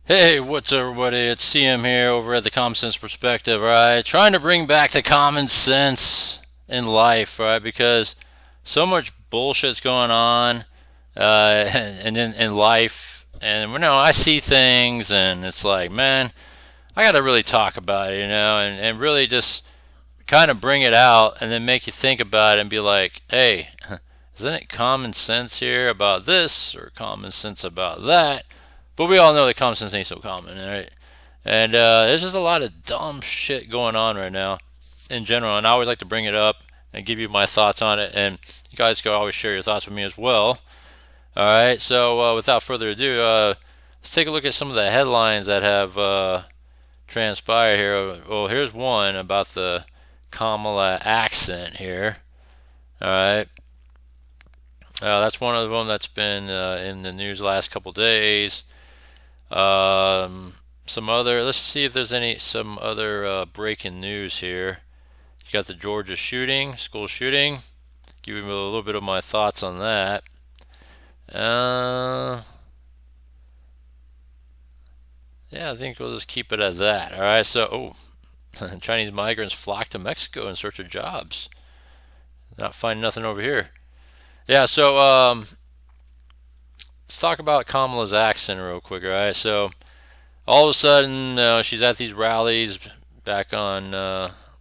Hey, what's up, everybody? It's CM here over at the Common Sense Perspective, right? Trying to bring back the common sense in life, right? Because so much bullshit's going on and in life. And, I see things and it's like, man, I got to really talk about it, and really just kind of bring it out and then make you think about it and be like, hey, isn't it common sense here about this or common sense about that? But we all know that common sense ain't so common, right? And there's just a lot of dumb shit going on right now in general, and I always like to bring it up and give you my thoughts on it, and you guys can always share your thoughts with me as well. All right, so without further ado, let's take a look at some of the headlines that have transpired here. Well, here's one about the Kamala accent here. All right, that's one of them that's been in the news the last couple days. Some other. Let's see if there's some other breaking news here. You got the Georgia shooting, school shooting. Give you a little bit of my thoughts on that. Yeah, I think we'll just keep it as that. All right. So, Chinese migrants flock to Mexico in search of jobs. Not finding nothing over here. Yeah. So, let's talk about Kamala's accent real quick. All right. So, all of a sudden, she's at these rallies back on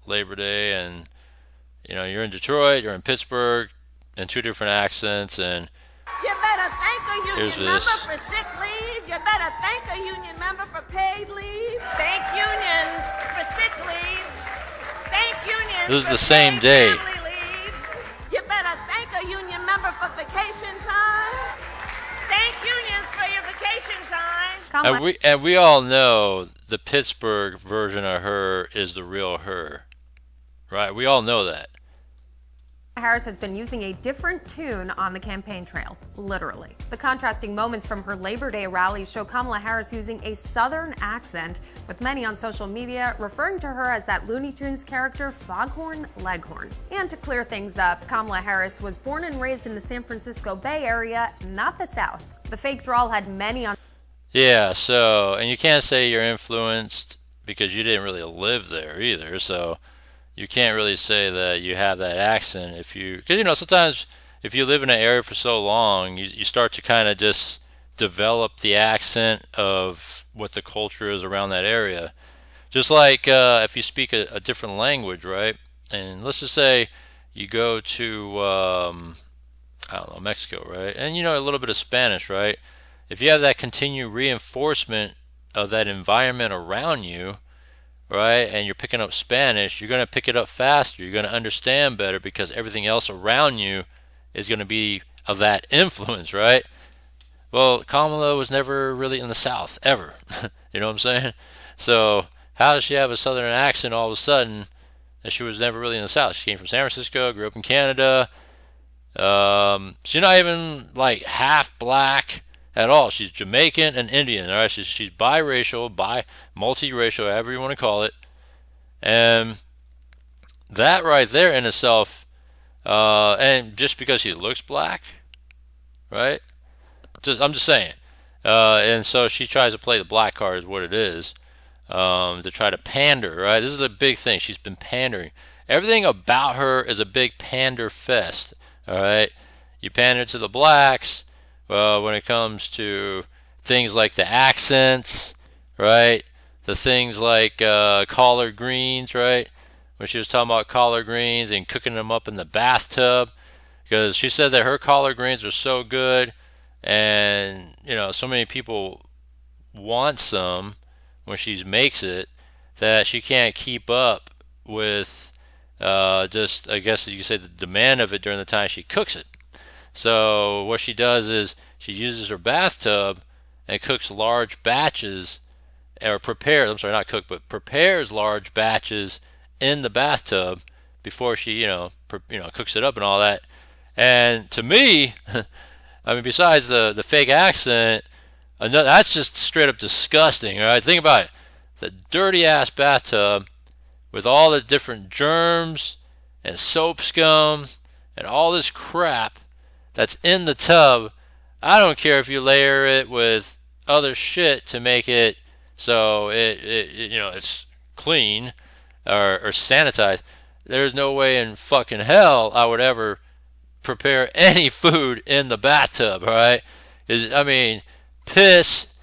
Labor Day, and you're in Detroit, you're in Pittsburgh, in two different accents, and You better thank a here's union member this. for sick leave. You better thank a union member for paid leave. Thank unions for sick leave. Thank unions This is for the same paid day. family leave. You better thank a union member for vacation time. Thank unions for your vacation time. And we all know the Pittsburgh version of her is the real her, right? We all know that. Harris has been using a different tune on the campaign trail, literally. The contrasting moments from her Labor Day rallies show Kamala Harris using a Southern accent, with many on social media referring to her as that Looney Tunes character Foghorn Leghorn. And to clear things up, Kamala Harris was born and raised in the San Francisco Bay Area, not the South. The fake drawl had many on. Yeah, and you can't say you're influenced because you didn't really live there either, so you can't really say that you have that accent because sometimes if you live in an area for so long, you start to kind of just develop the accent of what the culture is around that area. Just like if you speak a different language, right? And let's just say you go to I don't know, Mexico, right? And a little bit of Spanish, right? If you have that continued reinforcement of that environment around you, right, and you're picking up Spanish, you're going to pick it up faster. You're going to understand better because everything else around you is going to be of that influence, right? Well, Kamala was never really in the South, ever. You know what I'm saying? So, how does she have a Southern accent all of a sudden that she was never really in the South? She came from San Francisco, grew up in Canada. She's not even like half black at all. She's Jamaican and Indian. All right, she's biracial, multiracial, however you want to call it. And that right there in itself, and just because she looks black, right? I'm just saying. And so she tries to play the black card, is what it is, to try to pander, right? This is a big thing. She's been pandering. Everything about her is a big pander fest. All right, you pander to the blacks. Well, when it comes to things like the accents, right? The things like collard greens, right? When she was talking about collard greens and cooking them up in the bathtub, because she said that her collard greens are so good, and so many people want some when she makes it that she can't keep up with just, I guess you could say, the demand of it during the time she cooks it. So what she does is she uses her bathtub and cooks large batches, or prepares, I'm sorry, not cook, but prepares large batches in the bathtub before she, cooks it up and all that. And to me, I mean, besides the fake accent, that's just straight up disgusting. All right, think about it: the dirty ass bathtub with all the different germs and soap scum and all this crap that's in the tub. I don't care if you layer it with other shit to make it so it's clean or sanitized. There's no way in fucking hell I would ever prepare any food in the bathtub, right? I mean, piss,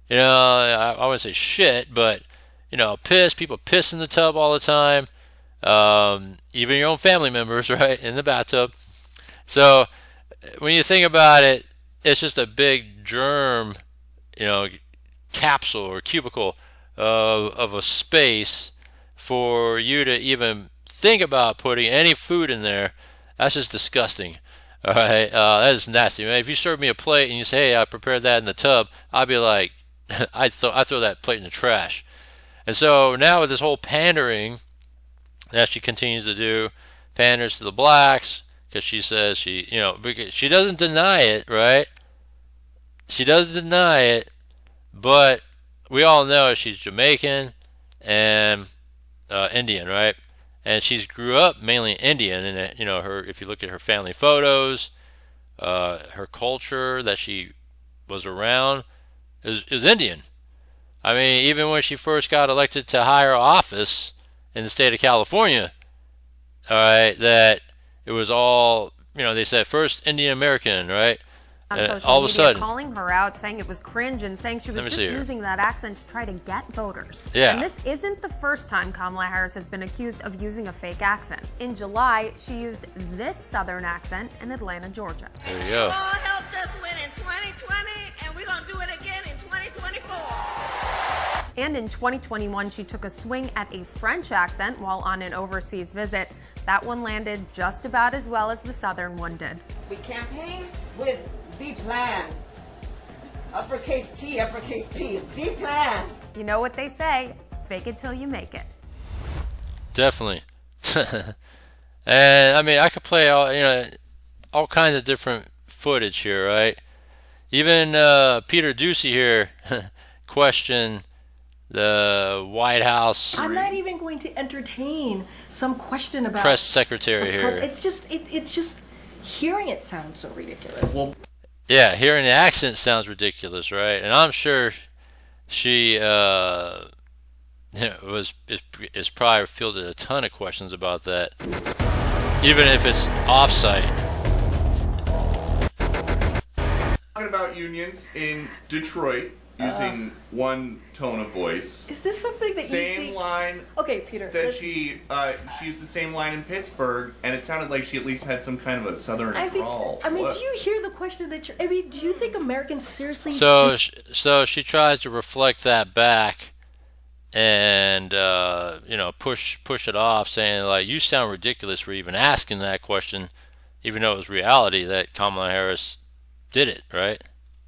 I wouldn't say shit, but, piss, people piss in the tub all the time. Even your own family members, right, in the bathtub. So when you think about it, it's just a big germ, capsule or cubicle of a space for you to even think about putting any food in there. That's just disgusting. All right, that is nasty, man. If you serve me a plate and you say, "Hey, I prepared that in the tub," I'd be like, I throw that plate in the trash. And so now with this whole pandering that she continues to do, panders to the blacks because she says because she doesn't deny it, right? She doesn't deny it, but we all know she's Jamaican and Indian, right? And she's grew up mainly Indian, and her. If you look at her family photos, her culture that she was around is Indian. I mean, even when she first got elected to higher office in the state of California, all right, that it was all they said first Indian American, right? On And social all of a media, sudden, calling her out, saying it was cringe, and saying she was just using that accent to try to get voters. Yeah. And this isn't the first time Kamala Harris has been accused of using a fake accent. In July, she used this Southern accent in Atlanta, Georgia. There you go. God helped us win in 2020, and we're going to do it again in 2024. And in 2021, she took a swing at a French accent while on an overseas visit. That one landed just about as well as the Southern one did. We campaign with the plan. Uppercase T, uppercase P. The plan. You know what they say, fake it till you make it. Definitely. And I mean, I could play all kinds of different footage here, right? Even Peter Ducey here questioned the White House. I'm not even going to entertain some question about press secretary here. It's just hearing it sounds so ridiculous. Well, yeah, hearing the accent sounds ridiculous, right? And I'm sure she is probably fielded a ton of questions about that, even if it's offsite. Talking about unions in Detroit using one tone of voice. Is this something that you think? Same line. Okay, Peter. That she used the same line in Pittsburgh, and it sounded like she at least had some kind of a southern drawl. I mean, do you hear the question that you're? I mean, do you think Americans seriously? So she tries to reflect that back, and push it off, saying like, you sound ridiculous for even asking that question, even though it was reality that Kamala Harris did it, right?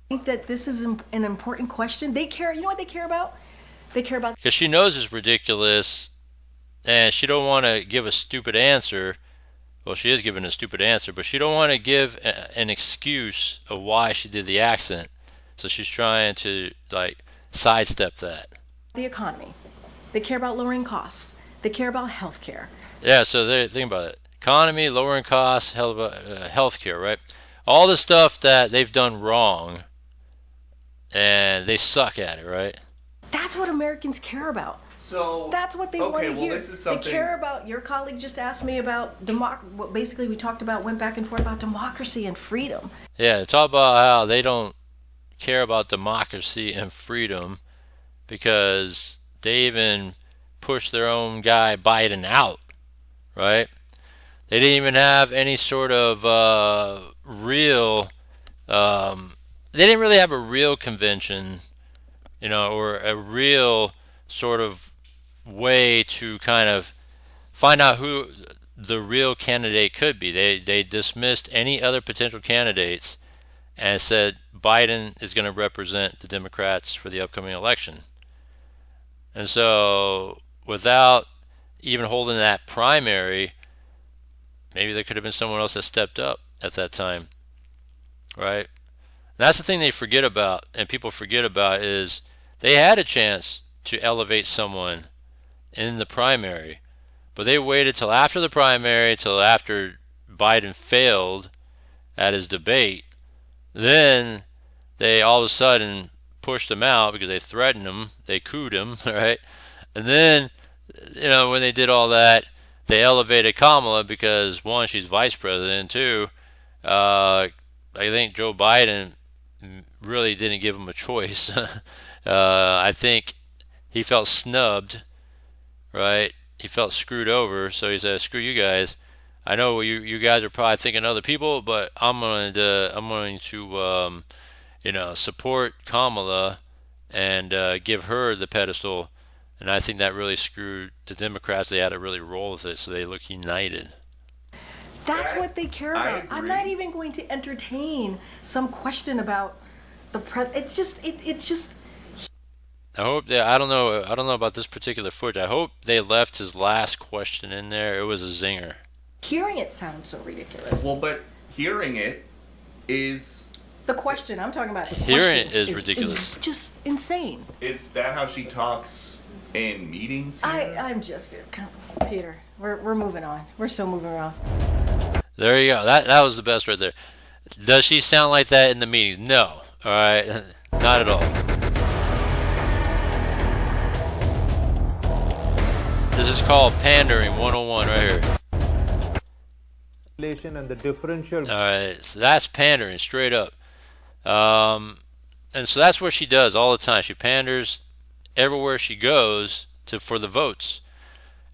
Think that this is an important question. They care. You know what they care about? They care about because she knows it's ridiculous, and she don't want to give a stupid answer. Well, she is giving a stupid answer, but she don't want to give an excuse of why she did the accent. So she's trying to sidestep that. the economy. They care about lowering costs. They care about health care. Yeah, so think about it. Economy, lowering costs, health care, right? All the stuff that they've done wrong, and they suck at it, right? That's what Americans care about. So That's what they want to hear. This is something... They care about, your colleague just asked me about, basically we talked about, went back and forth about democracy and freedom. Yeah, talk about how they don't care about democracy and freedom because they even pushed their own guy Biden out, right? They didn't even have any sort of real... they didn't really have a real convention, or a real sort of way to kind of find out who the real candidate could be. They dismissed any other potential candidates and said Biden is going to represent the Democrats for the upcoming election. And so without even holding that primary, maybe there could have been someone else that stepped up at that time, right? And that's the thing they forget about, and people forget about, is they had a chance to elevate someone in the primary, but they waited till after the primary, till after Biden failed at his debate. Then they all of a sudden pushed him out because they threatened him, they cooed him, right? And then, when they did all that, they elevated Kamala because, one, she's vice president, two, I think Joe Biden really didn't give him a choice. I think he felt snubbed, right? He felt screwed over, so he said, "Screw you guys. I know you guys are probably thinking other people, but I'm going to support Kamala and give her the pedestal." And I think that really screwed the Democrats. They had to really roll with it, so they look united. That's what they care I about. I'm agree. not even going to entertain some question about the president. It's just. I hope that I don't know about this particular footage. I hope they left his last question in there. It was a zinger. Hearing it sounds so ridiculous. Well, but hearing it is The question I'm talking about. The Hearing it questions is ridiculous. Is just insane. that how she talks in meetings here? I'm just Peter. We're moving on. We're so moving on. There you go. That was the best right there. Does she sound like that in the meetings? No. All right, not at all. This is called Pandering 101 right here. And the differential. All right, so that's pandering straight up. And so that's what she does all the time. She panders everywhere she goes for the votes.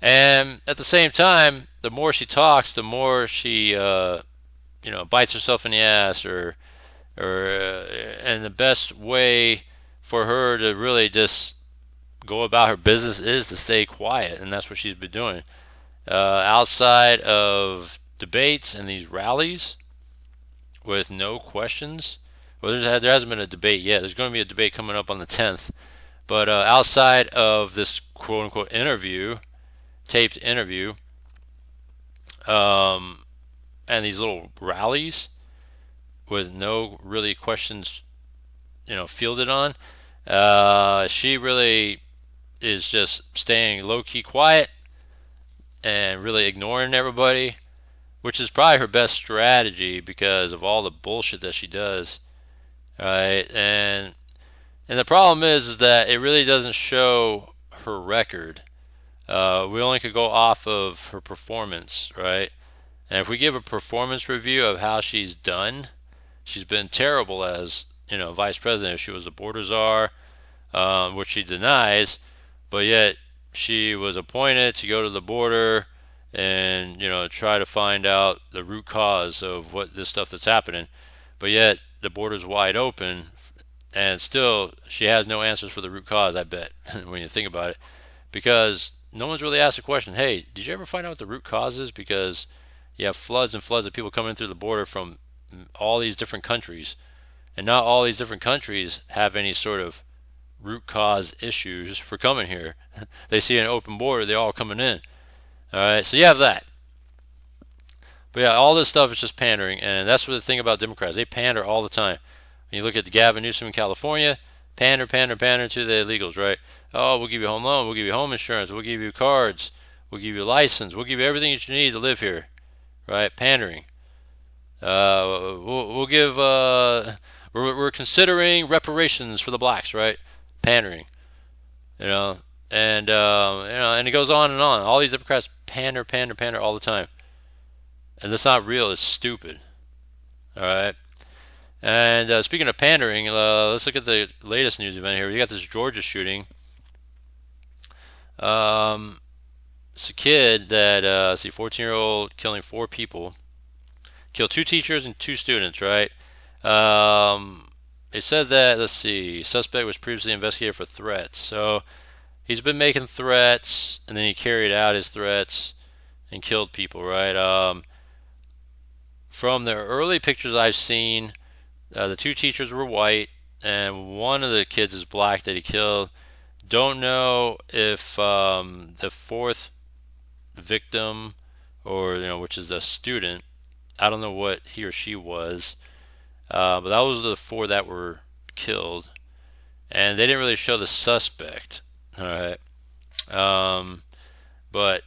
And at the same time, the more she talks, the more she bites herself in the ass, and the best way for her to really just go about her business is to stay quiet, and that's what she's been doing. Outside of debates and these rallies with no questions. Well, there hasn't been a debate yet. There's going to be a debate coming up on the 10th. But outside of this quote-unquote interview, taped interview, and these little rallies with no really questions, fielded on, she really is just staying low-key quiet and really ignoring everybody, which is probably her best strategy because of all the bullshit that she does, right? And the problem is that it really doesn't show her record. We only could go off of her performance, right? And if we give a performance review of how she's done, she's been terrible as, vice president. If she was a border czar, which she denies, but yet she was appointed to go to the border and try to find out the root cause of what this stuff that's happening, but yet the border's wide open, and still she has no answers for the root cause. I bet when you think about it, because no one's really asked the question, hey, did you ever find out what the root cause is? Because you have floods and floods of people coming through the border from all these different countries, and not all these different countries have any sort of root cause issues for coming here. They see an open border, they're all coming in. All right, so you have that. But yeah, all this stuff is just pandering, and that's what the thing about Democrats. They pander all the time. When you look at Gavin Newsom in California, pander to the illegals, right? Oh, we'll give you a home loan, we'll give you home insurance, we'll give you cards, we'll give you a license, we'll give you everything that you need to live here, right? Pandering. We'll give. We're considering reparations for the blacks, right? Pandering. And it goes on and on. All these Democrats pander all the time, and that's not real. It's stupid. All right. And speaking of pandering, let's look at the latest news event here. We got this Georgia shooting. It's a kid that 14-year-old killing 4 people, killed 2 teachers and 2 students. Right. It said that suspect was previously investigated for threats. So he's been making threats, and then he carried out his threats and killed people, right? From the early pictures I've seen, the 2 teachers were white, and one of the kids is black that he killed. Don't know if the 4th victim, or which is the student, I don't know what he or she was, but that was the 4 that were killed, and they didn't really show the suspect. All right. But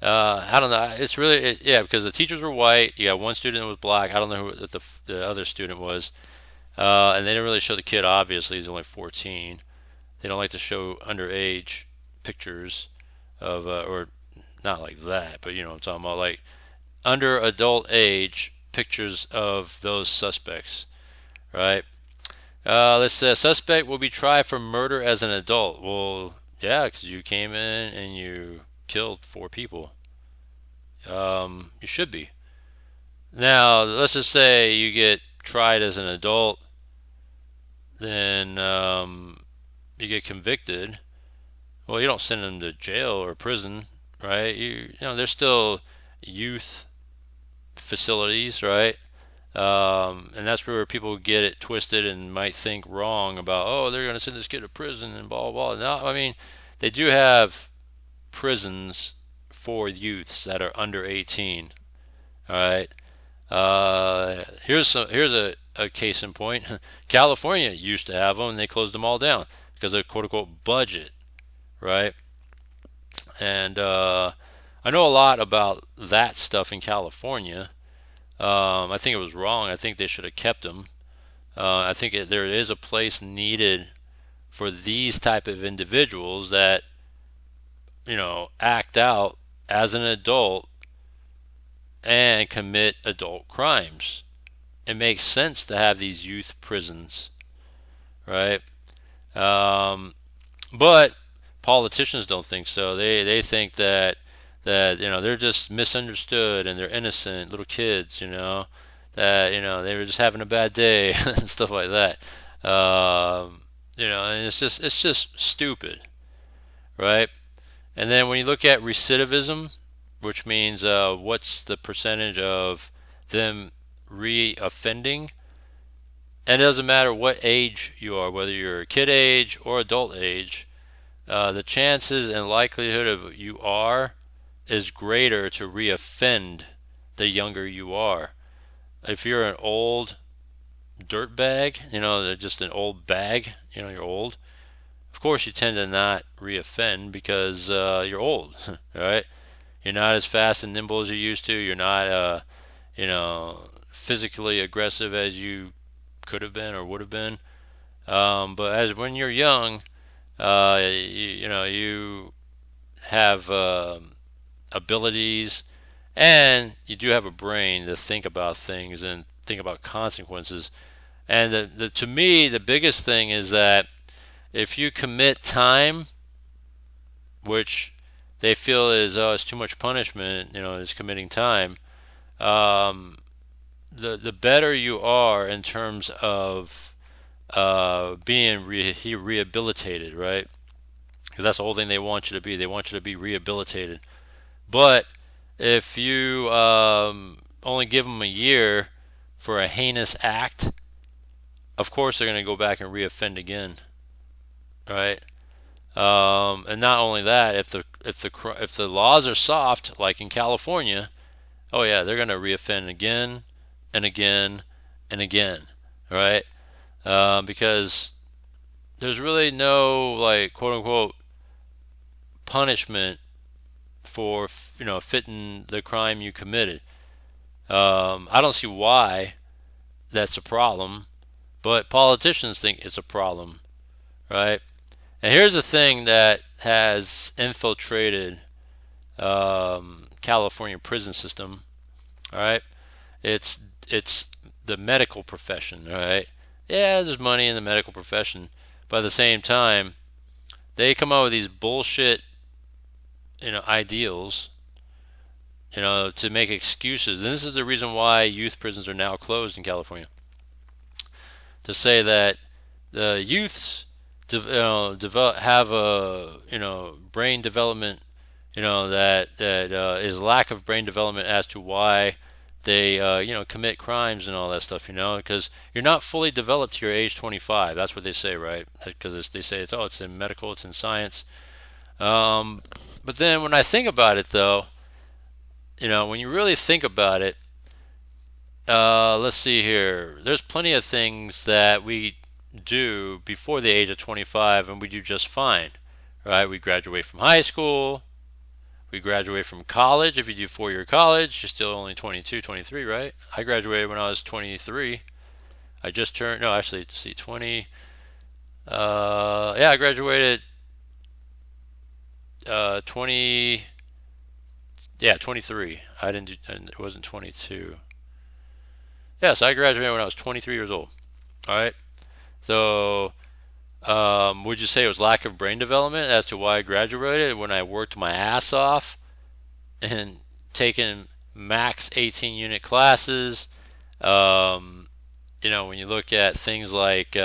I don't know. It's really yeah, because the teachers were white. You got one student that was black. I don't know who the other student was. And they didn't really show the kid. Obviously, he's only 14. They don't like to show underage pictures of or not like that, but you know what I'm talking about, like under adult age pictures of those suspects, right? Let's say a suspect will be tried for murder as an adult. Well, yeah, because you came in and you killed 4 people. You should be. Now, let's just say you get tried as an adult, then you get convicted. Well, you don't send them to jail or prison, right? You know, there's still youth facilities, right? And that's where people get it twisted and might think wrong about, oh, they're going to send this kid to prison and blah, blah, blah. No, I mean, they do have prisons for youths that are under 18, all right? Here's a case in point. California used to have them, and they closed them all down because of quote unquote budget, right? And I know a lot about that stuff in California. I think it was wrong. I think they should have kept them. I think there is a place needed for these type of individuals that act out as an adult and commit adult crimes. It makes sense to have these youth prisons, right? But politicians don't think so. They think that they're just misunderstood and they're innocent little kids, that they were just having a bad day and stuff like that. And it's just stupid, right? And then when you look at recidivism, which means what's the percentage of them re-offending, and it doesn't matter what age you are, whether you're kid age or adult age, the chances and likelihood of you are is greater to reoffend the younger you are. If you're an old dirt bag, just an old bag, you're old. Of course, you tend to not reoffend because you're old, right? You're not as fast and nimble as you used to. You're not, physically aggressive as you could have been or would have been. But as when you're young, you have abilities, and you do have a brain to think about things and think about consequences. And to me, the biggest thing is that if you commit time, which they feel is it's too much punishment, is committing time. The better you are in terms of being rehabilitated, right? Because that's the whole thing they want you to be. They want you to be rehabilitated. But if you only give them a year for a heinous act, of course they're going to go back and reoffend again, right? And not only that, if the laws are soft, like in California, oh yeah, they're going to reoffend again and again and again, right? Because there's really no like quote unquote punishment for fitting the crime you committed. I don't see why that's a problem, but politicians think it's a problem, right? And here's the thing that has infiltrated California prison system. All right, it's the medical profession. All right, yeah, there's money in the medical profession, but at the same time, they come up with these bullshit, ideals, to make excuses. And this is the reason why youth prisons are now closed in California. To say that the youths have a brain development, that is lack of brain development as to why they commit crimes and all that stuff, because you're not fully developed to your age 25. That's what they say, right? Because they say it's in medical, it's in science. But then when I think about it, though, when you really think about it, let's see here. There's plenty of things that we do before the age of 25 and we do just fine, right? We graduate from high school, We graduate from college. If you do 4-year college, you're still only 22, 23, right? I graduated when I was 23. I just turned, no, actually, let's see, 20. Yeah, I graduated 20, yeah, 23. It wasn't 22. Yeah, so I graduated when I was 23 years old. All right. So, would you say it was lack of brain development as to why I graduated when I worked my ass off and taken max 18 unit classes? When you look at things like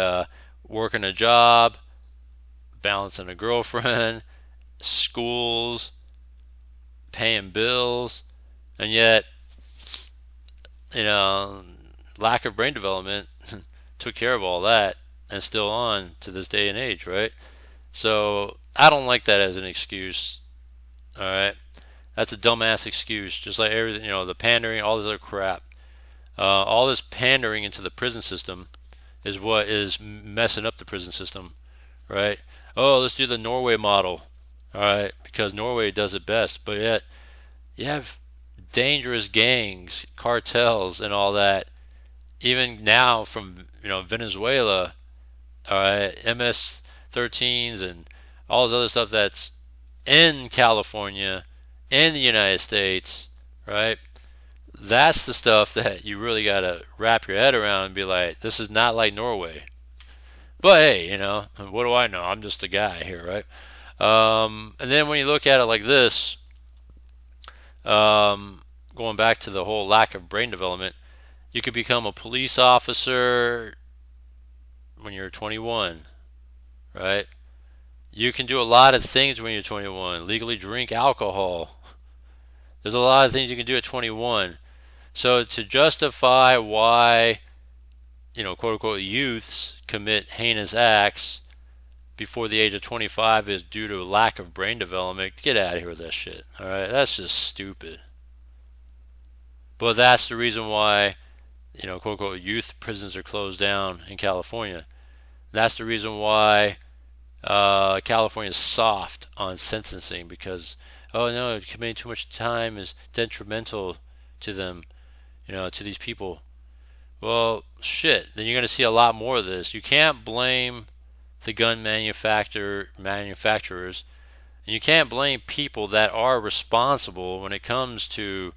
working a job, balancing a girlfriend, schools, paying bills, and yet, lack of brain development took care of all that and still on to this day and age, right? So I don't like that as an excuse. All right, that's a dumbass excuse. Just like everything, the pandering, all this other crap, all this pandering into the prison system is what is messing up the prison system, right? Oh, let's do the Norway model, all right, because Norway does it best. But yet you have dangerous gangs, cartels, and all that. Even now from Venezuela, all right, MS-13s and all this other stuff that's in California, in the United States, right? That's the stuff that you really got to wrap your head around and be like, this is not like Norway. But hey, what do I know? I'm just a guy here, right? And then when you look at it like this, going back to the whole lack of brain development, you could become a police officer when you're 21, right? You can do a lot of things when you're 21. Legally drink alcohol. There's a lot of things you can do at 21. So to justify why, quote unquote, youths commit heinous acts before the age of 25 is due to lack of brain development, get out of here with that shit. All right, that's just stupid. But that's the reason why, quote unquote, youth prisons are closed down in California. That's the reason why California is soft on sentencing, because committing too much time is detrimental to them, to these people. Well, shit, then you're going to see a lot more of this. You can't blame the gun manufacturers, and you can't blame people that are responsible when it comes to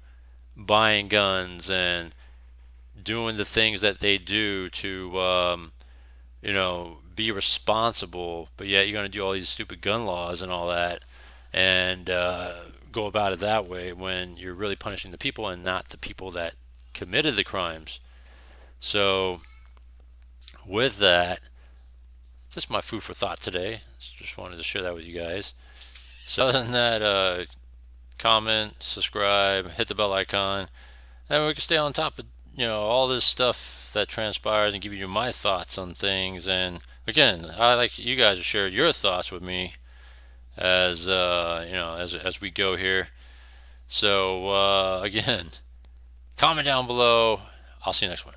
buying guns and doing the things that they do to be responsible, but yet you're going to do all these stupid gun laws and all that and go about it that way when you're really punishing the people and not the people that committed the crimes. So with that, just my food for thought today. Just wanted to share that with you guys. So other than that, comment, subscribe, hit the bell icon, and we can stay on top of all this stuff that transpires and give you my thoughts on things. And again, I like you guys to share your thoughts with me as as we go here. So again, comment down below. I'll see you next one.